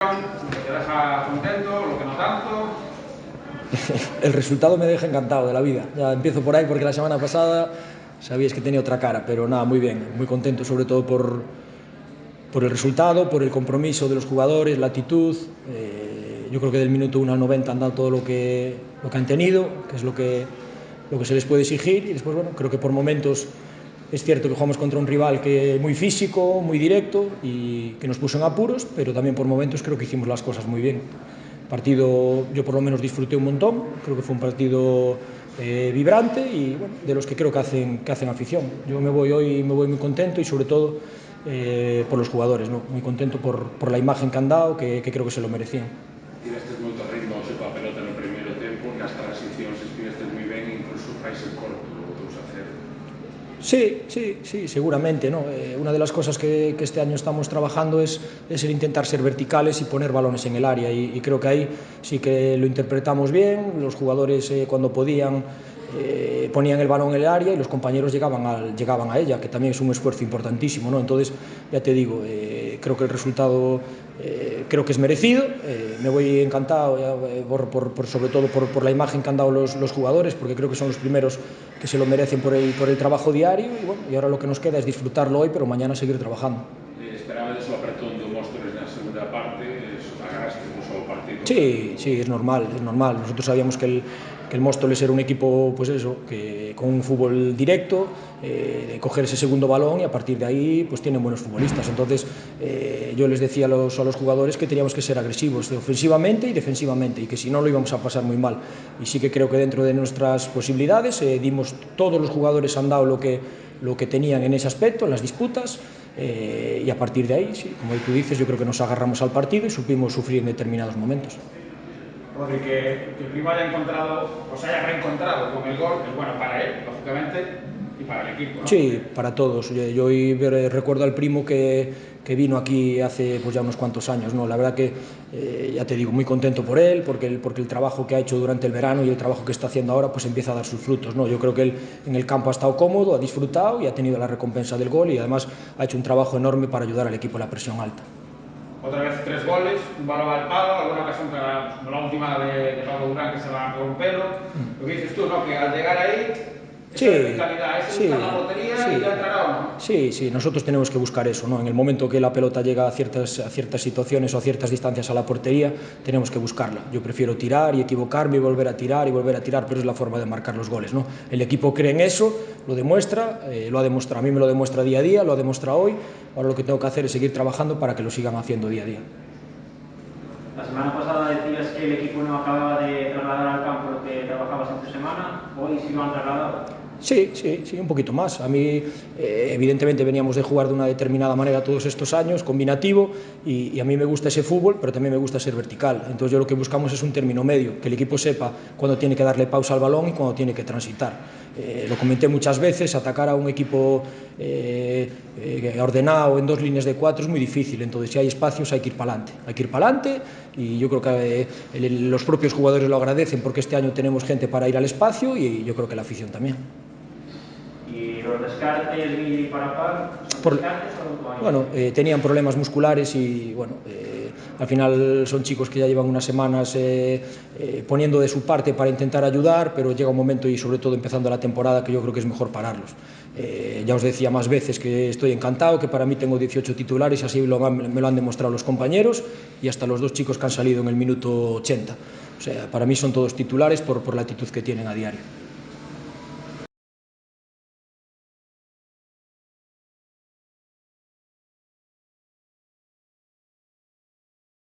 afición, lo que te deja contento, lo que no tanto. El resultado me deja encantado de la vida. Ya empiezo por ahí porque la semana pasada sabíais que tenía otra cara, pero nada, muy bien, muy contento sobre todo por el resultado, por el compromiso de los jugadores, la actitud. Yo creo que del minuto 1 al 90 han dado todo lo que han tenido, que es lo que se les puede exigir, y después, bueno, creo que por momentos es cierto que jugamos contra un rival que es muy físico, muy directo y que nos puso en apuros, pero también por momentos creo que hicimos las cosas muy bien. Partido, yo por lo menos disfruté un montón, creo que fue un partido vibrante y bueno, de los que creo que hacen afición. Yo me voy hoy muy contento y sobre todo por los jugadores, ¿no? Muy contento por la imagen que han dado, que creo que se lo merecían. Tivestes moito ritmo coa pelota no primeiro tempo, nas transicións estivestes moi ben, incluso faise corto o 2-0. Sí, seguramente, ¿no? Una de las cosas que este año estamos trabajando es el intentar ser verticales y poner balones en el área, y creo que ahí sí que lo interpretamos bien. Los jugadores cuando podían ponían el balón en el área y los compañeros llegaban a ella, que también es un esfuerzo importantísimo, ¿no? Entonces, ya te digo, creo que el resultado creo que es merecido. Me voy encantado sobre todo por la imagen que han dado los jugadores, porque creo que son los primeros que se lo merecen por el trabajo diario, y bueno, y ahora lo que nos queda es disfrutarlo hoy, pero mañana seguir trabajando. Esperabades o apretón do Móstoles na segunda parte, agarraste o partido. Sí, es normal. Nosotros sabíamos que el Móstoles era un equipo, pues eso, que con un fútbol directo, de coger ese segundo balón, y a partir de ahí pues tienen buenos futbolistas. Entonces yo les decía a los jugadores que teníamos que ser agresivos ofensivamente y defensivamente, y que si no lo íbamos a pasar muy mal. Y sí que creo que dentro de nuestras posibilidades todos los jugadores han dado lo que tenían en ese aspecto, en las disputas, y a partir de ahí, sí, como tú dices, yo creo que nos agarramos al partido y supimos sufrir en determinados momentos. Rodri, que el Primo haya encontrado, o se haya reencontrado con el gol, es bueno para él, lógicamente, y para el equipo, ¿no? Sí, para todos. Yo hoy recuerdo al Primo que vino aquí hace pues ya unos cuantos años, ¿no? La verdad que, ya te digo, muy contento por él, porque el trabajo que ha hecho durante el verano y el trabajo que está haciendo ahora pues empieza a dar sus frutos, ¿no? Yo creo que él en el campo ha estado cómodo, ha disfrutado y ha tenido la recompensa del gol, y además ha hecho un trabajo enorme para ayudar al equipo en la presión alta. Otra vez 3 goles, un balón al palo, alguna ocasión como la última de Pablo Durán, que se va por un pelo. Lo que dices tú, ¿no? Que al llegar ahí, esa verticalidad, ese buscar la portería y ya entrará o no. Sí, nosotros tenemos que buscar eso, ¿no? En el momento que la pelota llega a ciertas situaciones o a ciertas distancias a la portería, tenemos que buscarla. Yo prefiero tirar y equivocarme y volver a tirar, pero es la forma de marcar los goles, ¿no? El equipo cree en eso, lo demuestra, lo ha demostrado, a mí me lo demuestra día a día, lo ha demostrado hoy. Ahora lo que tengo que hacer es seguir trabajando para que lo sigan haciendo día a día. La semana pasada decías que el equipo no acababa de trasladar al campo lo que trabajabas en tu semana. ¿Hoy sí lo han trasladado? Sí, un poquito más. A mí, evidentemente, veníamos de jugar de una determinada manera todos estos años, combinativo, y a mí me gusta ese fútbol, pero también me gusta ser vertical. Entonces yo lo que buscamos es un término medio, que el equipo sepa cuándo tiene que darle pausa al balón y cuándo tiene que transitar. Lo comenté muchas veces, atacar a un equipo ordenado en 2 líneas de 4 es muy difícil. Entonces, si hay espacios, hay que ir para adelante, y yo creo que los propios jugadores lo agradecen, porque este año tenemos gente para ir al espacio, y yo creo que la afición también. ¿Y los descartes y Parapar son descartes o no? Bueno, tenían problemas musculares y bueno, al final son chicos que ya llevan unas semanas poniendo de su parte para intentar ayudar, pero llega un momento, y sobre todo empezando la temporada, que yo creo que es mejor pararlos. Ya os decía más veces que estoy encantado, que para mí tengo 18 titulares, así me lo han demostrado los compañeros, y hasta los 2 chicos que han salido en el minuto 80. O sea, para mí son todos titulares por la actitud que tienen a diario.